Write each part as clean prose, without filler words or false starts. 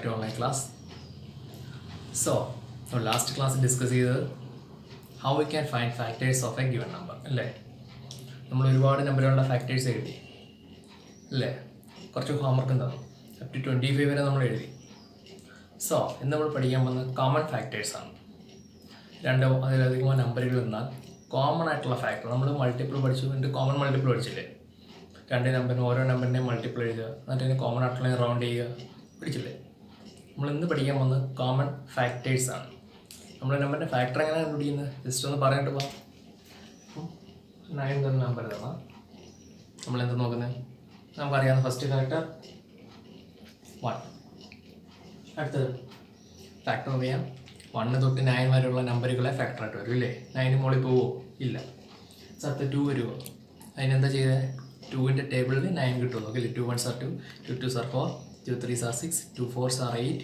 to online class. So, our last class discuss ചെയ്തത് how we can find factors of a given number അല്ലേ. നമ്മൾ ഒരുപാട് നമ്പറുള്ള factors എഴുതി അല്ലേ, കുറച്ച് ഹോംവർക്ക് ഉണ്ടാവും. അപ് ടു 25 വരെ നമ്മൾ എഴുതി. സോ ഇന്ന് നമ്മൾ പഠിക്കാൻ പോകുന്നത് കോമൺ ഫാക്ടേഴ്സാണ്. രണ്ടോ അതിലധികമോ നമ്പറുകൾ എന്നാൽ കോമൺ ആയിട്ടുള്ള ഫാക്ടർ. നമ്മൾ മൾട്ടിപ്പിൾ പഠിച്ചു, എന്നിട്ട് കോമൺ മൾട്ടിപ്പിൾ പഠിച്ചില്ലേ. രണ്ട് നമ്പറിന് ഓരോ നമ്പറിൻ്റെയും മൾട്ടിപ്പിൾ എഴുതുക, എന്നിട്ട് അതിന് കോമൺ ആയിട്ടുള്ള റൗണ്ട് ചെയ്യുക, പഠിച്ചില്ലേ. നമ്മൾ ഇന്ന് പഠിക്കാൻ പോകുന്നത് കോമൺ ഫാക്ടേഴ്സാണ്. നമ്മൾ നമ്പറിൻ്റെ ഫാക്ടർ എങ്ങനെ കണ്ടുപിടിക്കുന്നത് ജസ്റ്റ് ഒന്ന് പറഞ്ഞിട്ട് പോകാം. 9 തന്നെ നമ്പർ തന്നാൽ നമ്മളെന്ത് നോക്കുന്നത്? നമുക്കറിയാവുന്ന ഫസ്റ്റ് ഫാക്ടർ 1. അടുത്തത് ഫാക്ടർ അറിയാം. 1 തൊട്ട് 9 വരെയുള്ള നമ്പറുകളെ ഫാക്ടറായിട്ട് വരും ഇല്ലേ. 9 മുകളിൽ പോവോ? ഇല്ല. അടുത്ത 2 വരുമോ? അതിനെന്താ ചെയ്തത്? 2ൻ്റെ ടേബിളിൽ 9 കിട്ടുമോ നോക്കില്ലേ. 2 1s are 2, 2 2s are 4, 2 3s are 6, 2 4s are 8,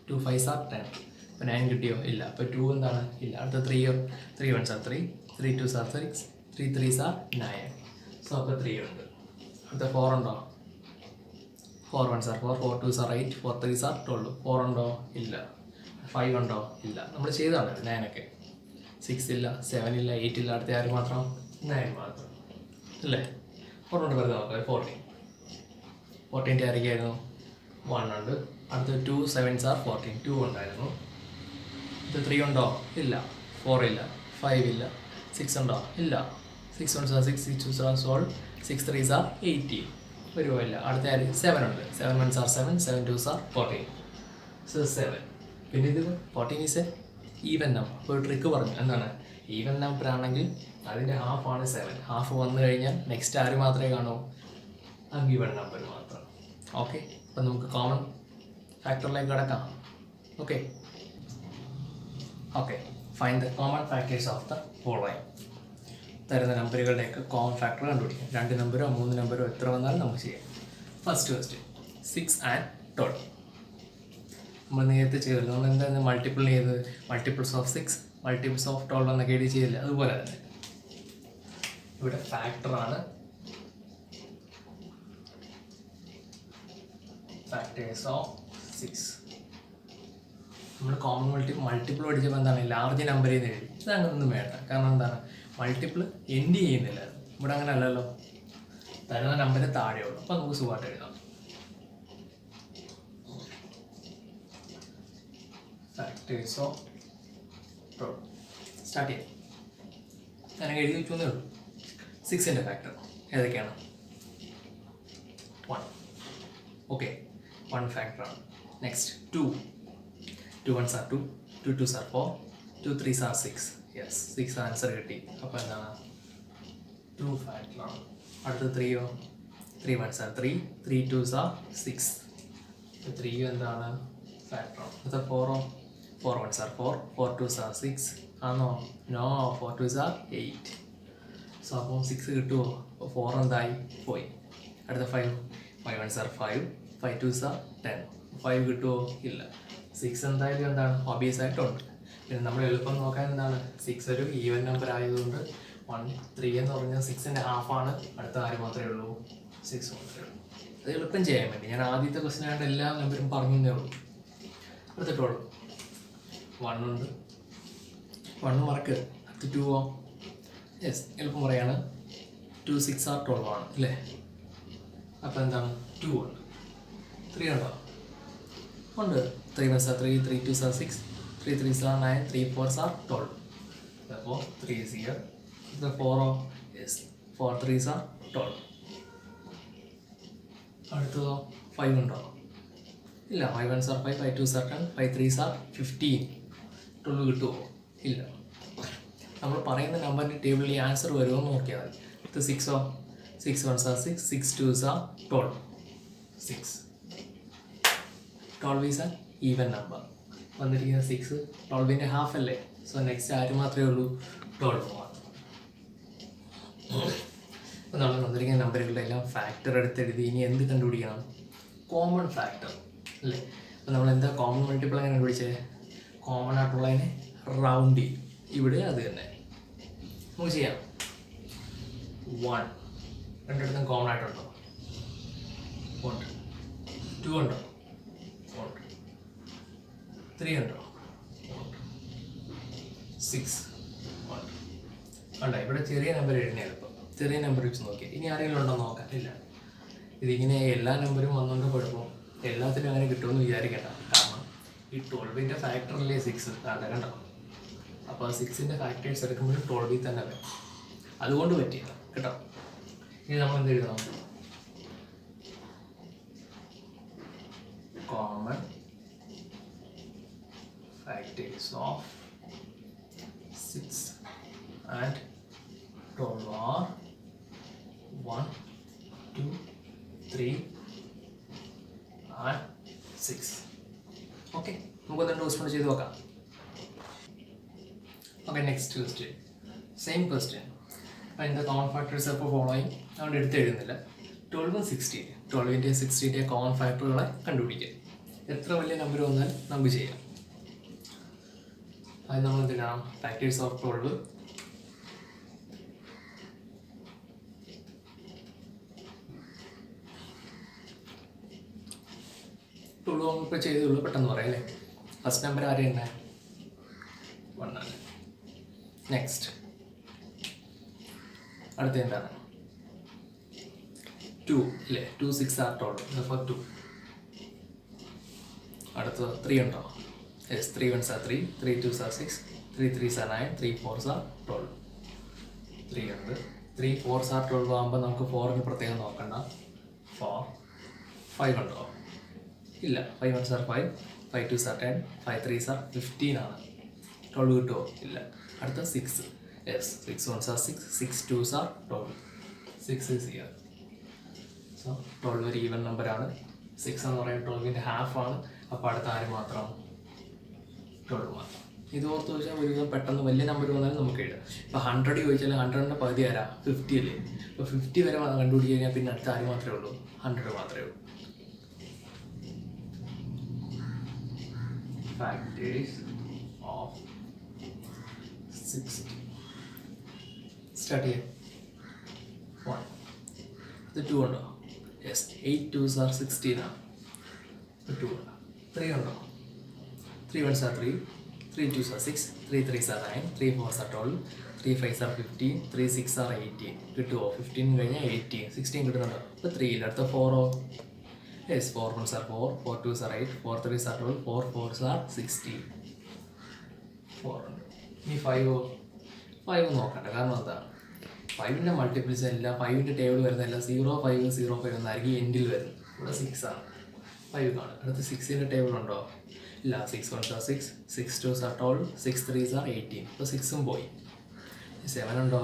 2 5s are 10. അപ്പോൾ 9 കിട്ടിയോ? ഇല്ല. അപ്പോൾ 2 എന്താണ്? ഇല്ല. അടുത്ത 3 1s are 3, 3 2s are 6, 3 3s are 9. So അപ്പോൾ 3 ഉണ്ട്. അടുത്ത 4 ഉണ്ടോ? 4 1s are 4, 4 2s are 8, 4 3s are 12. 4 ഉണ്ടോ? ഇല്ല. 5 ഉണ്ടോ? ഇല്ല. നമ്മൾ ചെയ്തതാണ് 9 ഒക്കെ. 6 ഇല്ല, 7 ഇല്ല, 8 ഇല്ല. അടുത്ത 6 മാത്രം 9 മാത്രം അല്ലേ. 4 കൊണ്ട് വെറുതെ നോക്കാം. 14 ആയിരിക്കായിരുന്നു. 1 ഉണ്ട്. അടുത്ത 2 7s are 14, 2 ഉണ്ടായിരുന്നു. ഇത് 3 ഉണ്ടോ? ഇല്ല. 4 ഇല്ല, 5 ഇല്ല. 6 ഉണ്ടോ? ഇല്ല. 6 1s are 6, 6 2s are 12, 6 3s are 18. വരുമോ? ഇല്ല. അടുത്ത 7 ഉണ്ട്. 7 1s are 7, 7 2s are 14. So 7. പിന്നെ ഇത് 14 ഈസ് എ ഈവൻ നമ്പർ. അപ്പോൾ ട്രിക്ക് പറഞ്ഞു. എന്താണ്? ഈവൻ നമ്പർ ആണെങ്കിൽ അതിൻ്റെ ഹാഫ് ആണ് 7. ഹാഫ് വന്നു കഴിഞ്ഞാൽ നെക്സ്റ്റ് ആര് മാത്രമേ കാണൂ? അൺഗിവൺ നമ്പർ മാത്രം. ഓക്കെ, അപ്പം നമുക്ക് കോമൺ ഫാക്ടറിലേക്ക് കിടക്കാം. Okay okay find the common factors of the following. തരുന്ന നമ്പറുകളുടെയൊക്കെ കോമൺ ഫാക്ടർ കണ്ടുപിടിക്കാം. 2 നമ്പരോ 3 നമ്പരോ എത്ര വന്നാലും നമുക്ക് ചെയ്യാം. First question 6 and 12. നമ്മൾ നേരത്തെ ചെയ്തല്ലോ. നമ്മൾ എന്തായിരുന്നു മൾട്ടിപ്പിൾ ചെയ്തത്? മൾട്ടിപ്പിൾസ് ഓഫ് 6, മൾട്ടിപ്പിൾസ് ഓഫ് 12 എന്നൊക്കെ എഴുതി ചെയ്തില്ല. അതുപോലെ തന്നെ ഇവിടെ ഫാക്ടറാണ്. Factors of 6. നമ്മൾ കോമൺ മൾട്ടിപ്പിൾ പഠിച്ചപ്പോൾ എന്താണ് ലാർജ് നമ്പറിൽ നിന്ന് എഴുതി. ഇത് അങ്ങനൊന്നും വേണ്ട. കാരണം എന്താണ് മൾട്ടിപ്പിൾ എൻഡ് ചെയ്യുന്നില്ല. ഇവിടെ അങ്ങനെ അല്ലല്ലോ. തരുന്ന നമ്പറിന് താഴെയുള്ളൂ. അപ്പോൾ നമുക്ക് സുഖമായിട്ട് എഴുതാം. ഫാക്ടേഴ്സ് ഓഫ് 12 സ്റ്റാർട്ട് ചെയ്യാം. ഞാൻ എഴുതി വെച്ചേ ഉള്ളൂ. 6ൻ്റെ ഫാക്ടർ ഏതൊക്കെയാണ്? 1. ഓക്കെ, 1 ഫാക്ടറാണ്. Next 2. 2 1s are 2, 2 2s are 4, 2 3s are 6. Yes, 6 answer കിട്ടി. അപ്പോൾ എന്താണ്? 2 ഫാക്ടറാണ്. അടുത്ത 3യോ? 3 1s are 3, 3 2s are 6. 3 എന്താണ്? ഫാക്ടറാണ്. അടുത്ത 4ഓ? 4 1s are 4, 4 2s are 6. ആണോ? No, 4 2s are 8. സോ അപ്പോൾ 6 കിട്ടുമോ? അപ്പോൾ 4 എന്തായി? പോയി. അടുത്ത 5 1s are 5, 5 2s are 10. 5 കിട്ടുമോ? ഇല്ല. 6 എന്തായാലും എന്താണ് ഒബിയസ് ആയിട്ടുണ്ട്. പിന്നെ നമ്മൾ എളുപ്പം നോക്കാൻ എന്താണ് 6 ഒരു ഈവൻ നമ്പർ ആയതുകൊണ്ട് 1 3 എന്ന് പറഞ്ഞാൽ 6ൻ്റെ ഹാഫാണ്. അടുത്ത ആര് മാത്രമേ ഉള്ളൂ? 6 മാത്രമേ ഉള്ളൂ. അത് എളുപ്പം ചെയ്യാൻ വേണ്ടി ഞാൻ ആദ്യത്തെ ക്വസ്റ്റ്യൻ ആയിട്ട് എല്ലാ നമ്പറും പറഞ്ഞു എന്നേ ഉള്ളൂ. അടുത്ത 12 1 ഉണ്ട്. 1 മറക്ക്. അടുത്ത 2ഓ? യെസ്, എളുപ്പം പറയാണ്. 2 6 are 12 ആണ് അല്ലേ. അപ്പോൾ എന്താണ്? 2 ഉണ്ട്. 3 ഉണ്ടോ? ഉണ്ട്. 3 1s are 3, 3 2s are 6, 3 3s are 9, 3 4s are 12. അപ്പോൾ 3 is here. The 4ഓ? Yes, 4 3s are 12. അടുത്തതോ? 5 ഉണ്ടോ? ഇല്ല. 5 1s are 5, 5 2s are 10, 5 3s are 15. 12 കിട്ടുമോ? ഇല്ല. നമ്മൾ പറയുന്ന നമ്പറിൻ്റെ ടേബിളിൽ ഈ ആൻസർ വരുമോ എന്ന് നോക്കിയാൽ മതി. ഇത് 6ഓ? 6 1s are 6, 6 2s are 12. 6 12 is an even number. വന്നിരിക്കുന്ന 6 12ൻ്റെ ഹാഫ് അല്ലേ. സോ നെക്സ്റ്റ് ആര് മാത്രമേ ഉള്ളൂ? 12 മാത്രം. അപ്പോൾ നമ്മൾ വന്നിരിക്കുന്ന നമ്പറുകളുടെ എല്ലാം ഫാക്ടർ എടുത്തെഴുതി. ഇനി എന്ത് കണ്ടുപിടിക്കണം? കോമൺ ഫാക്ടർ അല്ലേ. അപ്പോൾ നമ്മൾ എന്താ കോമൺ മൾട്ടിപ്പിൾ എങ്ങനെ കണ്ടുപിടിച്ചത്? കോമൺ ആയിട്ടുള്ളതിനെ റൗണ്ട് ചെയ്യും. ഇവിടെ അത് തന്നെ നമുക്ക് ചെയ്യാം. 1 രണ്ടിടത്തും കോമൺ ആയിട്ടുണ്ടോ? ഉണ്ട്. 2 ഉണ്ടോ? ഉണ്ട്. 3 ഉണ്ടോ? 6 ഉണ്ട്. അല്ല, ഇവിടെ ചെറിയ നമ്പർ എഴുതുന്ന എളുപ്പം. ചെറിയ നമ്പർ വെച്ച് നോക്കി. ഇനി ആരെങ്കിലും ഉണ്ടോ നോക്കാൻ? ഇല്ല. ഇതിങ്ങനെ എല്ലാ നമ്പറും വന്നുകൊണ്ട് കുഴപ്പം എല്ലാത്തിനും അങ്ങനെ കിട്ടുമെന്ന് വിചാരിക്കേണ്ട. കാരണം ഈ 12ന്റെ ഫാക്ടറിലെ 6 അല്ല കണ്ടോ. അപ്പോൾ 6ന്റെ ഫാക്ടേഴ്സ് എടുക്കുമ്പോഴും 12 തന്നെ വരും. അതുകൊണ്ട് പറ്റിയില്ല കേട്ടോ. ഇനി നമ്മൾ എന്ത് എഴുതണം? Common factors of 6 and 12 are 1, 2, 3 and 6. Okay, നമുക്ക് രണ്ട് ക്വസ്റ്റ്യൻ ചെയ്ത് നോക്കാം. Okay, next question, same question. അതിൻ്റെ കോമൺ ഫാക്ടേഴ്സ് അപ്പോൾ ഫോളോയിങ് അതുകൊണ്ട് എടുത്ത് എഴുതുന്നില്ല. 12 16, 12ൻ്റെ 16ൻ്റെ കോമൺ ഫാക്ടറുകളെ കണ്ടുപിടിക്കുക. എത്ര വലിയ നമ്പർ വന്നാലും നമുക്ക് ചെയ്യാം. അത് നമ്മൾ എന്ത് ചെയ്യണം? ഫാക്ടേഴ്സ് ഓഫ് 12 ഇപ്പോൾ ചെയ്തുള്ളൂ, പെട്ടെന്ന് പറയാം അല്ലേ. ഫസ്റ്റ് നമ്പർ ആര് തന്നെ? 1 ആണ്. നെക്സ്റ്റ് അടുത്ത എന്താണ്? 2 അല്ലേ. 2 6 ആർ 12, അപ്പോൾ 2. അടുത്ത 3 ഉണ്ടോ? Yes, 3 1s are 3, 3 2s are 6, 3 3s are 9, 3 4s are 12. 3 ഉണ്ട്. 3 4s are 12 ആകുമ്പോൾ നമുക്ക് 4ന് പ്രത്യേകം നോക്കണ്ട. 4 5 ഉണ്ടോ? ഇല്ല. 5 1s are 5, 5 2s are 10, 5 3s are 15 ആണ്. 12 കിട്ടുമോ? ഇല്ല. അടുത്ത 6. Yes, 6 1s are 6, 6 2s are 12. 6 is here. So 12 ഒരു ഈവൻ നമ്പറാണ്. 6 എന്ന് പറയുന്നത് 12ൻ്റെ ഹാഫ് ആണ്. അപ്പോൾ അടുത്ത ആര് മാത്രം? 12 മാത്രം. ഇത് ഓർത്ത് ചോദിച്ചാൽ ഒരു പെട്ടെന്ന് വലിയ നമ്പർ വന്നാലും നമുക്ക് എഴുതാം. ഇപ്പോൾ 100 ചോദിച്ചാൽ 100ൻ്റെ പകുതി ആരാ? 50 അല്ലേ. ഇപ്പോൾ 50 വരെ കണ്ടുപിടിച്ച് കഴിഞ്ഞാൽ പിന്നെ അടുത്ത ആര് മാത്രമേ ഉള്ളൂ? 100 മാത്രമേ ഉള്ളൂ. Factors of 60. Start here. 1. ഇത് 2 ഉണ്ടോ? യെസ്, 8 2s are 16 ആണ്. 2 ഉണ്ടോ? 3 ഉണ്ടോ? 3 1s are 3, 3 2s are 6, 3 3s are 9, 3 4s are 12, 3 5s are 15, 3 6 are 18. കിട്ടുമോ? 15 കഴിഞ്ഞാൽ 18, 16 കിട്ടുന്നുണ്ടോ? ഇപ്പോൾ 3 ഇല്ല. അടുത്ത 4ഓ? Yes, 4 1s are 4, 4 2s are 8, 4 3s are 12, 4 4s are 16. 4 ഉണ്ട്. ഇനി 5ഓ? 5 നോക്കണ്ട. കാരണം എന്താ? 5ൻ്റെ മൾട്ടിപ്പിൾസ് എല്ലാം 5ൻ്റെ ടേബിൾ വരുന്നതല്ല 0 5 0 5 എന്നായിരിക്കും എൻഡിൽ വരുന്നത്. ഇവിടെ 6 ആണ്. 5 കാണും. അടുത്ത് 6ൻ്റെ ടേബിൾ ഉണ്ടോ? ഇല്ല. 6 1s are 6, 6 2s are 12, 6 3s are 18. ഇപ്പോൾ 6ഉം പോയി. 7 ഉണ്ടോ?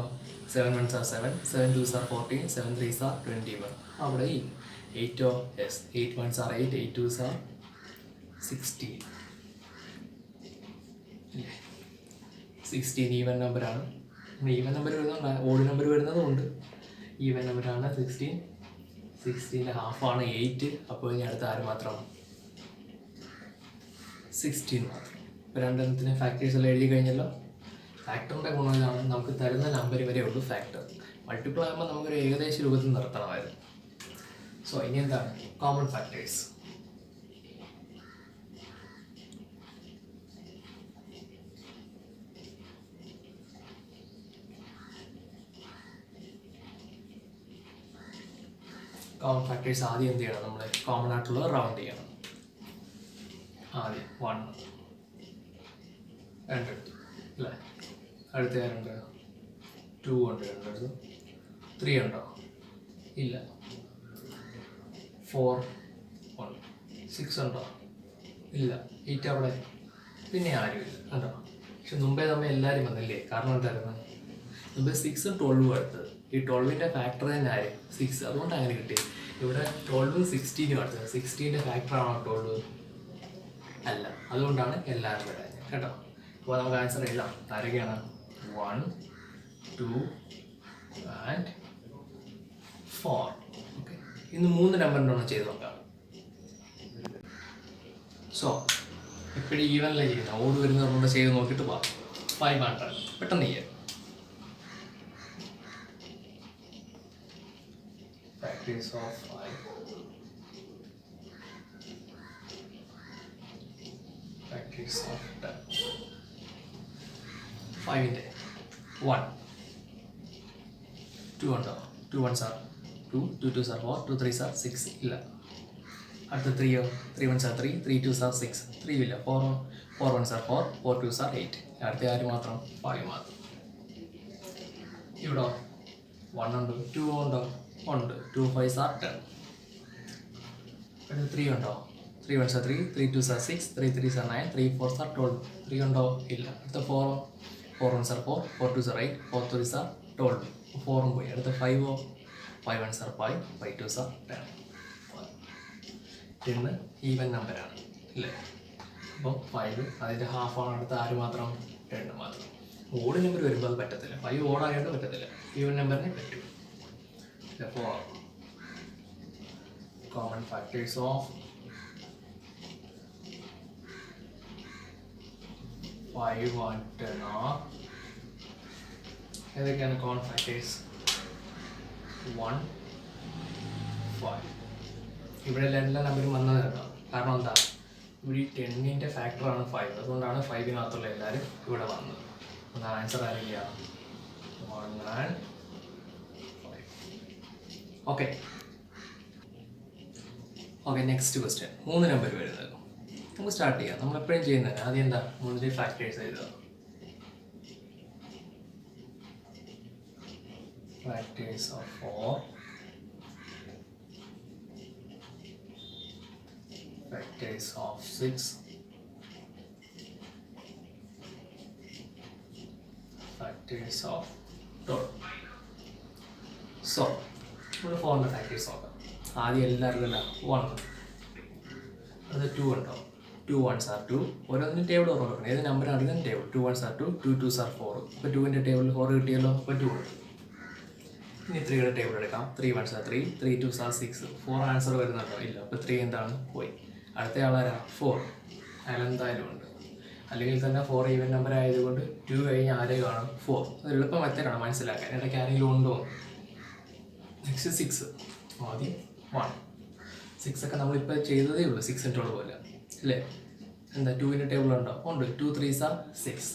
7 1s are 7, 7 2s are 14, 7 3s are 21. അവിടെ 8ഓ? Yes, 8 1s are 8, 8 2s are 16. 16 even നമ്പറാണ്. ഈവൻ നമ്പർ വരുന്നുണ്ട്, ഓഡ് നമ്പർ വരുന്നതും ഉണ്ട്. ഈവൻ നമ്പറാണ് 16. 16ൻ്റെ ഹാഫാണ് 8. അപ്പോൾ ഇനി അടുത്ത ആര് മാത്രം? 16 മാത്രം. ഇപ്പോൾ രണ്ടെണ്ണത്തിന് ഫാക്ടേഴ്സ് എല്ലാം എഴുതി കഴിഞ്ഞല്ലോ. ഫാക്ടറിൻ്റെ ഗുണം ഇതാണ്, നമുക്ക് തരുന്ന നമ്പർ വരെ ഉള്ളൂ ഫാക്ടർ. മൾട്ടിപ്പിൾ ആകുമ്പോൾ നമുക്കൊരു ഏകദേശ രൂപത്തിൽ നിർത്തണമായിരുന്നു. സോ ഇനി എന്താണ്? Common factors. കോമൺ ഫാക്ടേഴ്സ് ആദ്യം എന്ത് ചെയ്യണം? നമ്മൾ കോമൺ ആയിട്ടുള്ളത് റൗണ്ട് ചെയ്യണം. ആദ്യം 1 2 എടുത്തു അല്ലേ. അടുത്ത ആരുണ്ട്? 2 ഉണ്ട്. 2 എടുത്തു. 3 ഉണ്ടോ? ഇല്ല. 4 1. 6 ഉണ്ടോ? ഇല്ല. 8 അവിടെ പിന്നെ ആരുമില്ല കണ്ടോ. പക്ഷെ മുമ്പേ നമ്മൾ എല്ലാവരും വന്നില്ലേ? കാരണം എന്തായിരുന്നു? മുമ്പേ 6ഉം 12ഉം എടുത്തത്. ഈ 12ൻ്റെ ഫാക്ടർ തന്നെ ആര്? 6. അതുകൊണ്ട് അങ്ങനെ കിട്ടി. ഇവിടെ 12ഉം 16ഉം എടുത്തത്. 16ൻ്റെ ഫാക്ടറാണോ 12? അല്ല. അതുകൊണ്ടാണ് എല്ലാവരും വരാൻ കേട്ടോ. അപ്പോൾ നമുക്ക് ആൻസർ എഴുതാം. ആരൊക്കെയാണ്? 1 2 and 4. ഓക്കെ, ഇന്ന് 3 നമ്പറിൻ്റെ ഒന്ന് ചെയ്ത് നോക്കാം. സോ എപ്പോഴും ഈവനിലെ ചെയ്യുന്ന ഓട് വരുന്നവരുടെ ചെയ്ത് നോക്കിയിട്ട് പോവാം. 500 പെട്ടെന്ന് ചെയ്യാം. Factors of 5. Factors factors of 10. 5ന്റെ 1 2 ഉണ്ടോ? 2 ones are 2, 2 twos are 4, 2 threes are 6 ഇല്ല. അടുത്ത 3യോ? 3 ones are 3, 3 twos are 6 3 ഇല്ല. 4 ones are 4, 4 twos are 8. അടുത്ത ആര് മാത്രം? 5 മാത്രം. ഇവിടെ 1 ഉണ്ട്, 2 ഉണ്ടോ? ഉണ്ട്. 2 5s are 10. അടുത്ത 3 ഉണ്ടോ? 3 ones are 3, 3 twos are 6, 3 3s are 9, 3 4s are 12. 3 ഉണ്ടോ? ഇല്ല. അടുത്ത 4 ones are 4, 4 twos are 8, 4 3s are 12. 4 പോയി. അടുത്ത 5 5 ones are 5, 5 twos are 10. 10 even നമ്പറാണ് അല്ലേ? അപ്പം 5 അതിൻ്റെ ഹാഫാണ്. അടുത്ത ആര് മാത്രം? 10 മാത്രം. ഓഡ് നമ്പർ വരുമ്പോൾ അത് പറ്റത്തില്ല. 5 ഓടായതുകൊണ്ട് പറ്റത്തില്ല. ഈവൻ നമ്പറിനെ പറ്റും. അപ്പോൾ common factors of 5 and 10 are ഏതൊക്കെയാണ് കോമൺ ഫാക്ടേഴ്സ്? 1 5. ഇവിടെ എല്ലാ നമ്പറും വന്നത് കേട്ടോ. കാരണം എന്താ? ഇവിടെ ഈ 10ന്റെ ഫാക്ടറാണ് 5. അതുകൊണ്ടാണ് 5-നകത്തുള്ള എല്ലാവരും ഇവിടെ വന്നത്. അത് ആൻസർ ആയിരിക്കുകയാണ് 1 and 5. Okay, next question. 3 number വരുന്നത് നമുക്ക് സ്റ്റാർട്ട് ചെയ്യാം. നമ്മൾ എപ്പോഴും ചെയ്യുന്നത് ആദ്യം എന്താ? 3 ഫാക്ടേഴ്സ് എഴുതുക. Factors of 4, factors of 6, factors of 12. So, ഇവിടെ 4ന്റെ ഫാക്ടേഴ്സ് നോക്കാം. ആദ്യം എല്ലാവർക്കും എന്താ? 1. അത് 2 ഉണ്ടോ? 2 ones are 2. ഓരോന്നിനും ടേബിൾ ഓർമ്മ വെക്കണം. ഏത് നമ്പറാണെങ്കിലും table. 2 ones are 2, 2 twos are 4. ഇപ്പോൾ 2ന്റെ ടേബിളിൽ 4 കിട്ടിയല്ലോ. അപ്പോൾ 2 ഉണ്ട്. ഇനി 3യുടെ ടേബിൾ എടുക്കാം. 3 ones are 3, 3 twos are 6. 4 answer വരുന്നുണ്ടോ? ഇല്ല. അപ്പോൾ 3 എന്താണ്? പോയി. അടുത്ത ആളാരാ? 4. അയാൾ എന്തായാലും ഉണ്ട്. അല്ലെങ്കിൽ തന്നെ 4 ഈവൻ നമ്പർ ആയതുകൊണ്ട് 2 കഴിഞ്ഞ് ആരെ കാണും? 4. അത് എളുപ്പം മെത്തേഡാണ് മനസ്സിലാക്കാൻ. ഇടയ്ക്ക് ആരെങ്കിലും ഉണ്ടോ? നെക്സ്റ്റ് 6. ആദ്യം 1. 6 ഒക്കെ നമ്മളിപ്പോൾ ചെയ്തതേ ഉള്ളൂ. 6 ഇൻറ്റോട് പോലെ അല്ലേ? എന്താ 2ൻ്റെ ടേബിൾ ഉണ്ടോ? ഉണ്ട്. 2 3s are 6.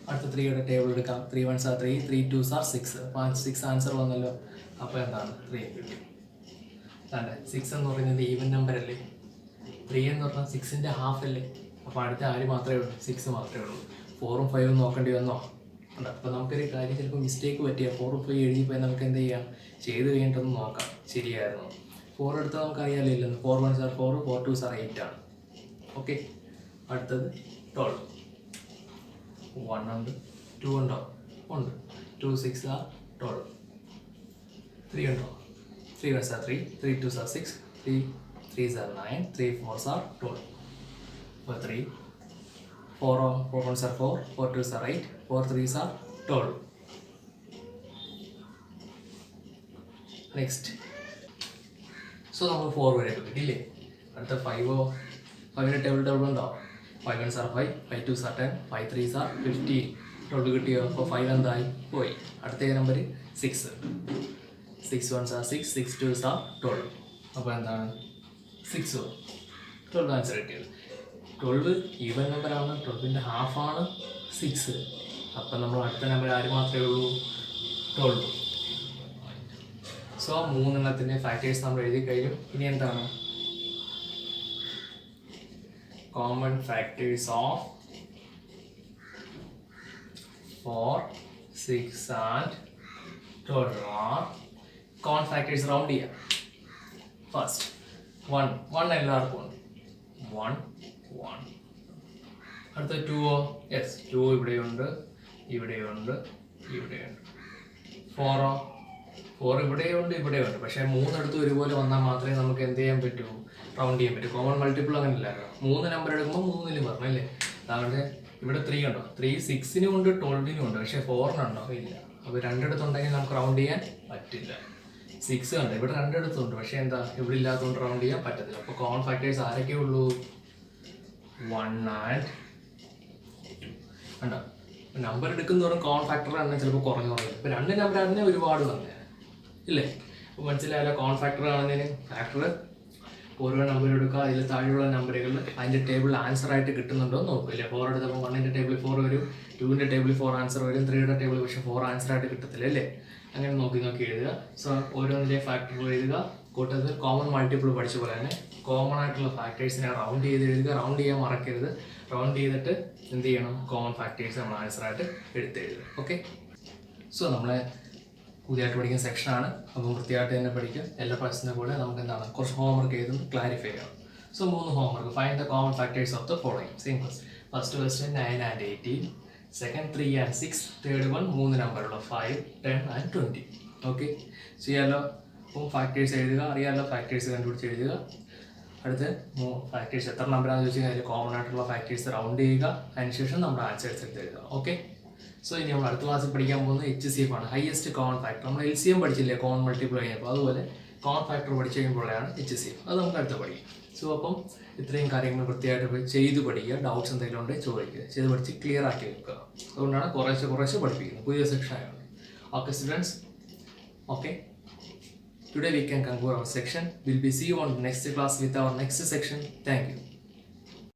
അടുത്ത 3യുടെ ടേബിൾ എടുക്കാം. 3 ones are 3, 3 twos are 6. അപ്പോൾ 6 ആൻസർ വന്നല്ലോ. അപ്പോൾ എന്താണ്? 3 കിട്ടി. അതെ, 6 എന്ന് പറയുന്നത് ഈവൻ നമ്പർ അല്ലേ? 3 എന്ന് പറഞ്ഞാൽ 6ൻ്റെ ഹാഫ് അല്ലേ? അപ്പോൾ അടുത്ത ആര് മാത്രമേ ഉള്ളൂ? 6 മാത്രമേ ഉള്ളൂ. 4ഉം 5ഉം നോക്കേണ്ടി വന്നോ? ഉണ്ട്. അപ്പോൾ നമുക്കൊരു കാര്യം ചിലപ്പോൾ മിസ്റ്റേക്ക് പറ്റിയാൽ 4ഉം 5 എഴുതിപ്പോയി നമുക്ക് എന്ത് ചെയ്യാം? ചെയ്ത് കഴിഞ്ഞിട്ടൊന്ന് നോക്കാം ശരിയായിരുന്നു. 4 എടുത്താൽ നമുക്കറിയാമല്ലോ ഇല്ലെന്ന്. 4 ones are 4, 4 twos are 8 ആണ്. ഓക്കെ, അടുത്തത് 12. 1 ഉണ്ട്. 2 ഉണ്ടോ? ഉണ്ട്. 2 6 are 12. 3 ഉണ്ടോ? 3 ones are 3, 3 twos are 6, 3 3s are 9, 3 4s are 12. For 3, 4 ones are 4, 4 twos are 8, 4 3s are 12. Next. So നമുക്ക് 4 വരെ കിട്ടിയില്ലേ? അടുത്ത 5ൻ്റെ ടേബിൾ ഉണ്ടോ? 5 ones are 5, 5 twos are 10, 5 3s are 15. 12 കിട്ടിയോ? അപ്പോൾ 5 എന്തായി? പോയി. അടുത്ത number 6. 6 ones are 6, 6 twos are 12. അപ്പോൾ എന്താണ്? 6 12 ആൻസർ കിട്ടിയത്. 12 ഈവൻ നമ്പറാണ്. 12ൻ്റെ ഹാഫാണ് 6. അപ്പം നമ്മൾ അടുത്ത നമ്പർ ആര് മാത്രമേ ഉള്ളൂ? 12. സോ 3 എണ്ണത്തിൻ്റെ ഫാക്ടേഴ്സ് നമ്മൾ എഴുതി കഴിഞ്ഞു. ഇനി എന്താണ്? Common factors of 4, 6 and 12 are common factors round ചെയ്യാം. ഫസ്റ്റ് 1 എല്ലാവർക്കും ഉണ്ട്. 1 1. അടുത്ത 2. യെസ്, 2 ഇവിടെയുണ്ട്, ഇവിടെയുണ്ട്, ഇവിടെയുണ്ട്. 4 ഇവിടെയുണ്ട്, ഇവിടെയുണ്ട്. പക്ഷേ 3 എടുത്ത് ഒരുപോലെ വന്നാൽ മാത്രമേ നമുക്ക് എന്ത് ചെയ്യാൻ പറ്റൂ? റൗണ്ട് ചെയ്യാൻ പറ്റും. കോമൺ മൾട്ടിപ്പിൾ അങ്ങനെ ഇല്ലല്ലോ. 3 നമ്പർ എടുക്കുമ്പോൾ 3ലും പറഞ്ഞു അല്ലേ? അതാണ്ട് ഇവിടെ 3 ഉണ്ടോ? 3 6-നും ഉണ്ട്, 12-നും ഉണ്ട്. പക്ഷേ 4-നുണ്ടോ? ഇല്ല. അപ്പോൾ 2 എടുത്തുണ്ടെങ്കിൽ നമുക്ക് റൗണ്ട് ചെയ്യാൻ പറ്റില്ല. 6 ഉണ്ട്, ഇവിടെ 2 എടുത്തുണ്ട്. പക്ഷേ എന്താ? ഇവിടെ ഇല്ലാത്തതുകൊണ്ട് റൗണ്ട് ചെയ്യാൻ പറ്റത്തില്ല. അപ്പോൾ കോമൺ ഫാക്ടേഴ്സ് ആരൊക്കെ ഉള്ളൂ? 1 and 2 ഉണ്ടോ? നമ്പർ എടുക്കുന്നതോറും കോമൺ ഫാക്ടർ തന്നെ ചിലപ്പോൾ കുറഞ്ഞു കുറഞ്ഞു. ഇപ്പോൾ 2 നമ്പർ ആണെങ്കിൽ ഒരുപാട് വന്നേ ഇല്ലേ? അപ്പോൾ മനസ്സിലായല്ലോ. കോമൺ ഫാക്ടർ ആണെന്നതിന് ഫാക്ടർ ഓരോ നമ്പർ എടുക്കുക, അതിൽ താഴെയുള്ള നമ്പറുകൾ അതിൻ്റെ ടേബിളിൽ ആൻസർ ആയിട്ട് കിട്ടുന്നുണ്ടോ എന്ന് നോക്കും. ഇല്ലേ, 4 എടുത്തപ്പോൾ 1ൻ്റെ ടേബിളിൽ 4 വരും, 2ൻ്റെ ടേബിളിൽ 4 ആൻസർ വരും, 3യുടെ ടേബിളിൽ പക്ഷേ 4 ആൻസർ ആയിട്ട് കിട്ടത്തില്ല അല്ലേ. അങ്ങനെ നോക്കി നോക്കി എഴുതുക. സോ ഓരോന്നിൻ്റെയും ഫാക്ടറുകൾ എഴുതുക. കൂട്ടത്തിൽ കോമൺ മൾട്ടിപ്പിൾ പഠിച്ച പോലെ തന്നെ കോമൺ ആയിട്ടുള്ള ഫാക്ടേഴ്സിനെ റൗണ്ട് ചെയ്ത് എഴുതുക. റൗണ്ട് ചെയ്യാൻ മറക്കരുത്. റൗണ്ട് ചെയ്തിട്ട് എന്ത് ചെയ്യണം, കോമൺ ഫാക്ടേഴ്സ് നമ്മൾ ആൻസറായിട്ട് എടുത്തെഴുതുക. ഓക്കെ, സോ നമ്മളെ പുതിയതായിട്ട് പഠിക്കുന്ന സെക്ഷനാണ്. അപ്പം വൃത്തിയായിട്ട് തന്നെ പഠിക്കുക. എല്ലാ ക്ലാസ്സിൻ്റെ കൂടെ നമുക്ക് എന്താണ് കുറച്ച് ഹോംവർക്ക് ചെയ്ത് ക്ലാരിഫൈ ചെയ്യണം. So 3 homework. Find the common factors of the following. Same quest. First question 9 and 18, second 3 and 6, third one 3 നമ്പറുള്ള 5, 10 and 20. ഓക്കെ, ചെയ്യാമല്ലോ. അപ്പം ഫാക്ടേഴ്സ് എഴുതുക. അറിയാമല്ലോ, ഫാക്ടേഴ്സ് കണ്ടുപിടിച്ച് എഴുതുക. അടുത്ത് ഫാക്ടേഴ്സ് എത്ര നമ്പറാണെന്ന് ചോദിച്ചു കഴിഞ്ഞാൽ കോമൺ ആയിട്ടുള്ള ഫാക്ടേഴ്സ് റൗണ്ട് ചെയ്യുക. അതിനുശേഷം നമ്മുടെ ആൻസേഴ്സ് എടുത്ത് എഴുതുക. ഓക്കെ, സോ ഇനി നമ്മൾ അടുത്ത ക്ലാസ്സിൽ പഠിക്കാൻ പോകുന്നത് HCF ആണ്, ഹയസ്റ്റ് കോമൺ ഫാക്ടർ. നമ്മൾ LCM പഠിച്ചില്ലേ കോമൺ മൾട്ടിപ്പിൾ കഴിഞ്ഞപ്പോൾ, അതുപോലെ കോമൺ ഫാക്ടർ പഠിച്ചു കഴിയുമ്പോഴാണ് HCF. അത് നമുക്ക് അടുത്ത് പഠിക്കും. സോ അപ്പം ഇത്രയും കാര്യങ്ങൾ വൃത്തിയായിട്ട് ചെയ്ത് പഠിക്കുക. ഡൗട്ട്സ് എന്തെങ്കിലും ഉണ്ടെങ്കിൽ ചോദിക്കുക. ചെയ്ത് പഠിച്ച് ക്ലിയർ ആക്കി വെക്കുക. അതുകൊണ്ടാണ് കുറേശ്ശെ പഠിപ്പിക്കുന്നത്, പുതിയ സെക്ഷൻ ആയതുകൊണ്ട്. Okay students, okay, today we can conclude our section. We'll be see you on the next class with our next section. Thank you.